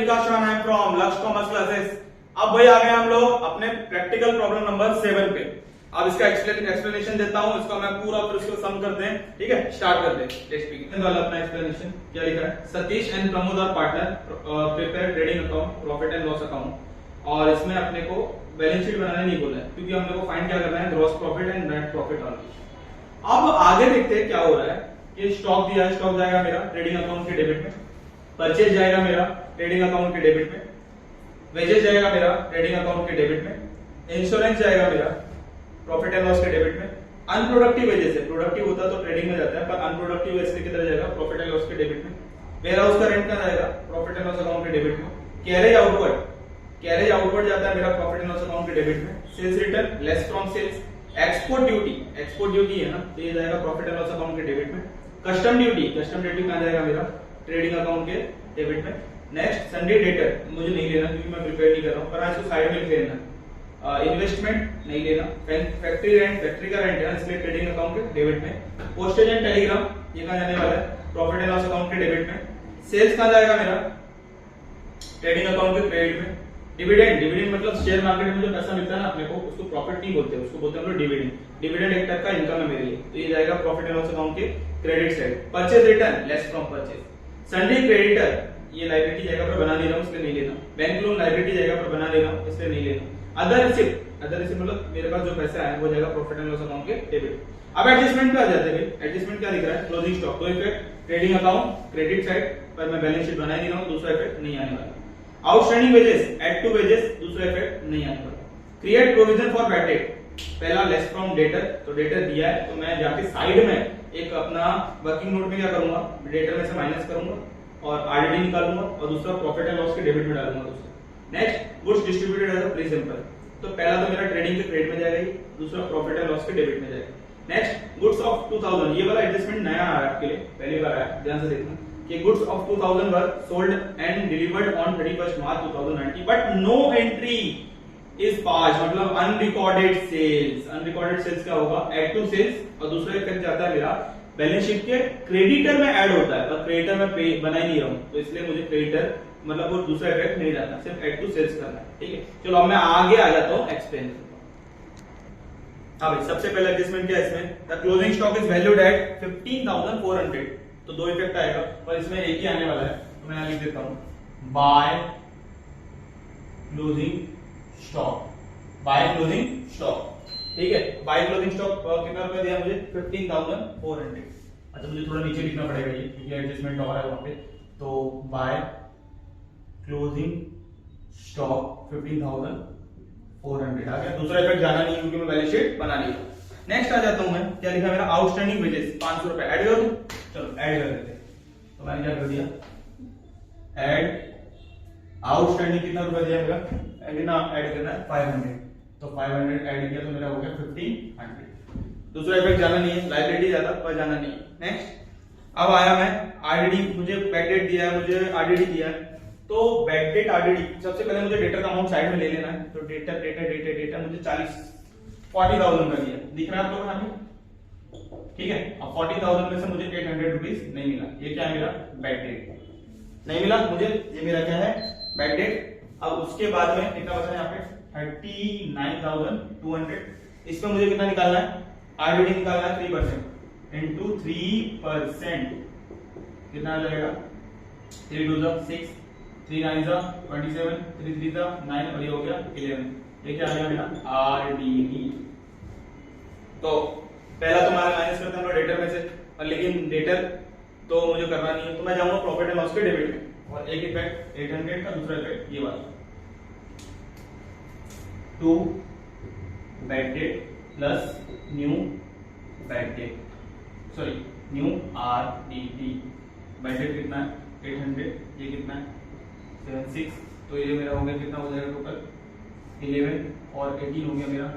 विकास चौहान है फ्रॉम लक्ष्य commerce classes. अब भाई आ गए हम लोग अपने प्रैक्टिकल प्रॉब्लम नंबर 7 पे। अब इसका एक्सप्लेनेशन देता हूं, इसका मैं पूरा फिर उसको सम करते हैं, ठीक है। स्टार्ट करते हैं। लेट्स बिगिन वाला अपना एक्सप्लेनेशन क्या लिखा है। Satish and Pramod are partner, prepare trading account, profit and loss account. और इसमें अपने को बैलेंस शीट बनाने नहीं बोला है, क्योंकि हमने को फाइंड क्या करना है, gross profit and net profit only. अब आगे देखते हैं क्या हो रहा है कि स्टॉक दिया है, स्टॉक जाएगा मेरा ट्रेडिंग अकाउंट के डेबिट में, परचेज जाएगा मेरा ट्रेडिंग अकाउंट के डेबिट में, वेजेस जाएगा मेरा ट्रेडिंग अकाउंट के डेबिट में, इंश्योरेंस जाएगा मेरा प्रॉफिट एंड लॉस के डेबिट में, अनप्रोडक्टिव वेजेस है, प्रोडक्टिव होता तो ट्रेडिंग में जाता है, पर अनप्रोडक्टिव वेजेस किधर जाएगा, प्रॉफिट एंड लॉस के डेबिट में, वेयर हाउस का रेंट कहां जाएगा, प्रॉफिट एंड लॉस अकाउंट के डेबिट में, कैरेज आउटवर्ड जाता है मेरा प्रॉफिट एंड लॉस अकाउंट के डेबिट में, sales return less from sales, export duty है ना, तो ये जाएगा प्रॉफिट एंड लॉस अकाउंट के डेबिट में, कस्टम ड्यूटी कहां जाएगा मेरा ट्रेडिंग अकाउंट के डेबिट में। नेक्स्ट सन्डे डेटर मुझे नहीं लेना, क्योंकि मैं प्रिपेयर नहीं कर रहा हूं, पर इसको साइड में लिख लेना। इन्वेस्टमेंट नहीं लेना, फैक्ट्री का रेंट है इसलिए ट्रेडिंग अकाउंट के डेबिट में, पोस्टेज एंड टेलीग्राम ये कहां जाने वाला है, प्रॉफिट एंड लॉस अकाउंट के डेबिट में, सेल्स कहां जाएगा मेरा ट्रेडिंग अकाउंट के क्रेडिट में, डिविडेंड मतलब शेयर मार्केट में जो पैसा मिलता है ना अपने को, उसको प्रॉफिट नहीं बोलते, उसको बोलते हैं हम लोग डिविडेंड एक टाइप का इनकम है मेरे लिए, तो ये जाएगा प्रॉफिट एंड लॉस अकाउंट के credit side. Purchase return less from purchase, Sunday creditor ये लायबिलिटी जाएगा पर बना नहीं रहा हूं इसलिए नहीं लेना, बैंक लोन लायबिलिटी जाएगा पर बना नहीं रहा हूं इसलिए नहीं लेना, अदर रिसिप्ट मतलब मेरे पास जो पैसा है वो जाएगा प्रॉफिट एंड लॉस अकाउंट के डेबिट। अब एडजस्टमेंट पे आ जाते हैं। एडजस्टमेंट क्या दिख रहा है, क्लोजिंग स्टॉक, तो effect trading account credit side पर मैं बैलेंस शीट बना ही नहीं रहा हूं, दूसरा इफेक्ट नहीं आने वाला। Outstanding wages add to wages, दूसरा इफेक्ट नहीं आने वाला। Create provision for bad debt, पहला लेस फ्रॉम डेटर, तो डेटर दिया है तो मैं जाके साइड में एक अपना वर्किंग नोट में क्या करूंगा, डेटर में से माइनस करूंगा और आरडीडी निकालूंगा और दूसरा प्रॉफिट एंड लॉस के डेबिट में डालूंगा दूसरा। Next goods distributed as a free sample, तो पहला तो मेरा ट्रेडिंग के क्रेडिट में जाएगा, दूसरा प्रॉफिट एंड लॉस के डेबिट में जाएगा। नेक्स्ट गुड्स ऑफ 2000, ये वाला एडजस्टमेंट नया आ रहा है आपके लिए, पहली बार आया, ध्यान से देखना कि goods of 2000 were sold and delivered on 31 March 2019 but no entry is pass, मतलब अनरिकॉर्डेड सेल्स क्या होगा, एड टू सेल्स, और दूसरा इफेक्ट जाता है मेरा बैलेंस शीट के क्रेडिटर में ऐड होता है, पर क्रेडिटर में बना ही नहीं रहा हूं, तो इसलिए मुझे क्रेडिटर मतलब वो दूसरा इफेक्ट नहीं डालना, सिर्फ एड टू सेल्स करना है, ठीक है। चलो अब मैं आगे आ जाता हूं एक्सप्लेन। हाँ भाई, सबसे पहला एडजस्टमेंट क्या है इसमें, the closing stock is valued at 15,400, तो दो इफेक्ट आएगा पर इसमें एक ही आने वाला है, तो मैं यहां लिख देता हूं बाय क्लोजिंग स्टॉक, ठीक है। बाय क्लोजिंग स्टॉक कितना रुपया दिया मुझे, 15,400। अच्छा मुझे थोड़ा नीचे लिखना पड़ेगा ये, क्योंकि एडजस्टमेंट और है वहां पे, तो बाय क्लोजिंग स्टॉक 15,400 आ गया, दूसरा इफेक्ट जाना नहीं क्योंकि मैं बैलेंस शीट बना नहीं हूं। नेक्स्ट आ जाता हूं मैं, क्या लिखा मेरा, आउटस्टैंडिंग वेजेस 500 रुपए ऐड कर दूं, चलो ऐड कर देते हैं, तो मैंने क्या कर दिया, ऐड आउटस्टैंडिंग कितना रुपया दिया मेरा, ऐड करना है 500, तो 500 ऐड किया तो मेरा हो गया 1500, दूसरा इफेक्ट जाना नहीं है, लायबिलिटी ज्यादा पर जाना नहीं है। नेक्स्ट अब आया मैं आरडीडी, मुझे बैड डेट दिया है, मुझे आरडीडी दिया है, तो बैड डेट आरडीडी सबसे पहले मुझे डेटर का अमाउंट साइड में ले लेना है, तो डेटर मुझे 40,000 का दिया, दिख रहा है आपको यहाँ पे, ठीक है। अब 40,000 में से मुझे 800 रुपीज नहीं मिला, ये क्या है मेरा बैड डेट नहीं मिला मुझे, ये मेरा क्या है बैड डेट। अब उसके बाद में कितना बचा यहाँ पे 39,200, इसमें मुझे कितना निकालना है, आरडीडी निकालना है 3% इंटू 3%, कितना आ जाएगा, 3 2 6, 3 9 27, 3 3 9 और ये हो गया 11, ये क्या आ गया मेरा आरडीडी। तो पहला तो हमारा माइनस करते हैं हम लोग डेटर में से, और लेकिन डेटर तो मुझे करना नहीं है, तो मैं जाऊंगा प्रॉफिट एंड लॉस के डेबिट में, और एक इफेक्ट 800 का, दूसरा इफेक्ट ये वाला, to bad debt plus new bad debt, sorry new RDD, bad debt कितना है 800, ये कितना है 76, तो ये मेरा हो गया कितना हो जाएगा टोटल 11 और 18 हो गया मेरा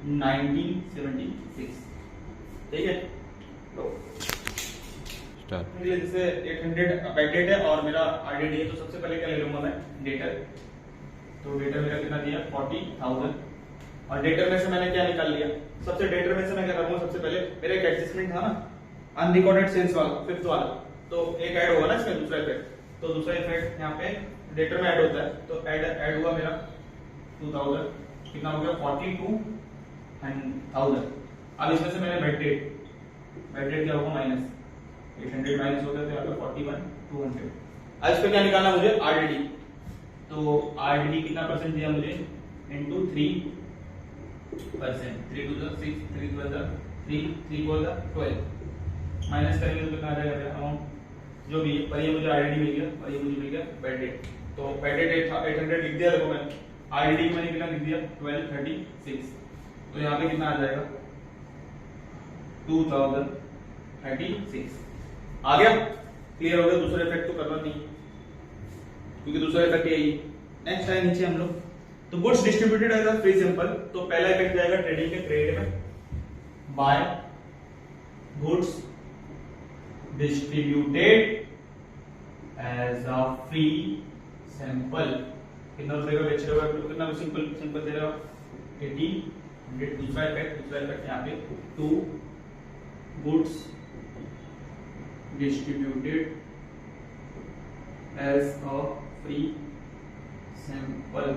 1976, ठीक है। तो जैसे 800 बैड डेट है और मेरा आरडीडी है, तो सबसे पहले क्या ले लूंगा मैं डेटर, तो डेटर मेरा कितना दिया 40,000, और डेटर में से मैंने क्या निकाल लिया, सबसे डेटर में से मैं क्या करूंगा, सबसे पहले मेरा एक एडजस्टमेंट था ना अनरिकॉर्डेड सेल्स वाला 5th वाला, तो एक ऐड होगा ना इसमें दूसरा इफेक्ट, तो दूसरा इफेक्ट यहाँ पे डेटर में ऐड होता है, तो ऐड हुआ मेरा 2000, कितना हो गया 42,1000। अब इसमें से मैंने बेड डेट क्या होगा माइनस 800 माइनस हो गया, तो यहाँ पे 41,200। अब इस पे क्या निकालना मुझे आरडीडी, तो आरडीडी कितना परसेंट दिया मुझे into 3%, 3 to the 6, 3 to the 3, 3 को 12 माइनस करेंगे तो कितना आ जाएगा मेरा अमाउंट जो भी है। पर ये मुझे आरडीडी मिल गया और ये मुझे मिल गया बेड डेट, तो बेड डेट 800 लिख दिया, देखो मैंने आरडीडी मैंने कितना लिख दिया 1236, तो यहाँ पे कितना आ जाएगा 2036 आ गया। क्लियर हो गया, दूसरा इफेक्ट तो करना नहीं क्योंकि दूसरा इफेक्ट यही। नेक्स्ट है नीचे हम लोग, तो goods distributed as a free sample, तो पहला इफेक्ट जाएगा ट्रेडिंग के क्रेडिट में, by goods distributed as a free sample, कितना रुपए का बेच रहे हो, कितना सिंपल दे रहे हो 80, 100। दूसरा इफेक्ट यहाँ पे to goods distributed as a free sample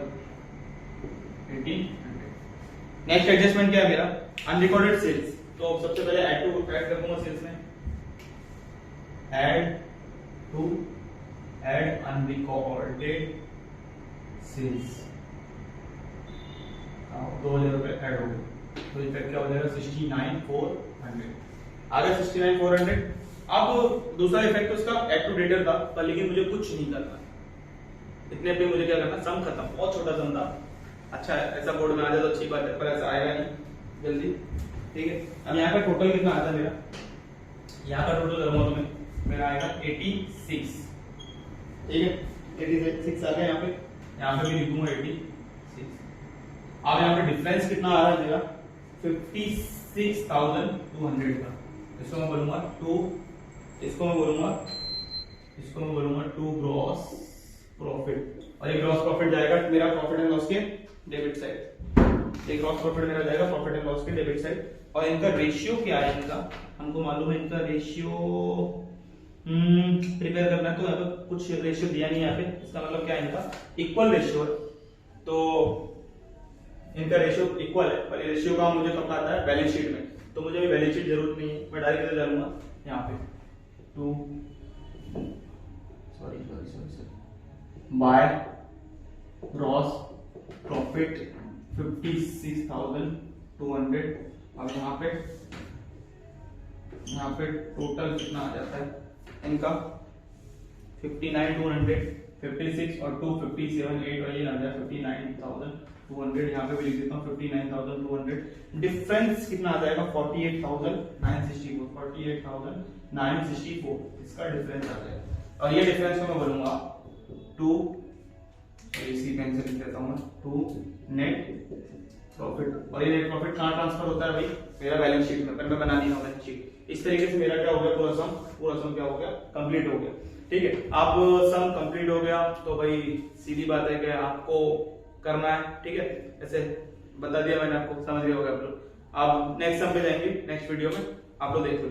1800। Next adjustment क्या है मेरा अनरिकॉर्डेड सेल्स, तो सबसे पहले ऐड करूंगा सेल्स में, ऐड अनरिकॉर्डेड सेल्स 2000 रुपए ऐड हो गए, तो इफेक्ट क्या हो जाएगा 69,400 आ गया 69,400। अब दूसरा इफेक्ट उसका एड टू डेटर था, पर लेकिन मुझे कुछ नहीं करना, इतने पे मुझे क्या करना, सम खत्म, बहुत छोटा सम था। अच्छा ऐसा बोर्ड में आ जाए तो अच्छी बात है, पर ऐसा आएगा नहीं जल्दी, ठीक है। अब यहाँ का टोटल कितना आता है मेरा, यहाँ का टोटल करूंगा तो मेरा आएगा 86, ठीक है 86 आ गया। यहाँ पे भी लिखूंगा 86। अब यहाँ पे डिफरेंस कितना आ रहा है मेरा 56,200 का, इसको मैं बोलूंगा 2, इसको मैं बोलूंगा 2 ग्रॉस प्रॉफिट, और ये ग्रॉस प्रॉफिट जाएगा मेरा प्रॉफिट एंड लॉस के डेबिट साइड, ये ग्रॉस प्रॉफिट मेरा जाएगा प्रॉफिट एंड लॉस के डेबिट साइड। और इनका रेशियो क्या है, इनका हमको मालूम है, इनका रेशियो प्रिपेयर करना है, तो यहाँ पे कुछ रेशियो दिया नहीं है यहाँ पे, इसका मतलब क्या है, इनका इक्वल रेशियो है, तो इनका रेशियो इक्वल है, पर रेशियो का मुझे कब आता है बैलेंस शीट में, तो मुझे भी बैलेंस शीट जरूरत नहीं है, मैं डायरेक्ट डालूंगा यहाँ पे 2 बाय ग्रॉस प्रॉफिट 56,200। अब यहाँ पे टोटल कितना आ जाता है इनका 59,200, 56 और 2 57,8 और ये आ जाए 59,200। यहाँ पे भी लिख देता हूँ 59,200। डिफरेंस कितना आ जाएगा 48,964, इसका डिफरेंस आ जाएगा। और ये डिफरेंस को मैं बोलूंगा 2, इसी पेन से लिख देता हूँ 2 नेट प्रॉफिट। और ये नेट प्रॉफिट कहाँ ट्रांसफर होता है भाई, मेरा बैलेंस शीट में, पर मैं बना दी हूँ बैलेंस शीट। इस तरीके से मेरा क्या हो गया, पूरा सम क्या हो गया, कंप्लीट हो गया, ठीक है। अब सम कंप्लीट हो गया तो भाई सीधी बात है कि आपको करना है, ठीक है, ऐसे बता दिया मैंने आपको, समझ गए होगा आप लोग। अब नेक्स्ट सम पे जाएंगे नेक्स्ट वीडियो में, आप लोग देख लो।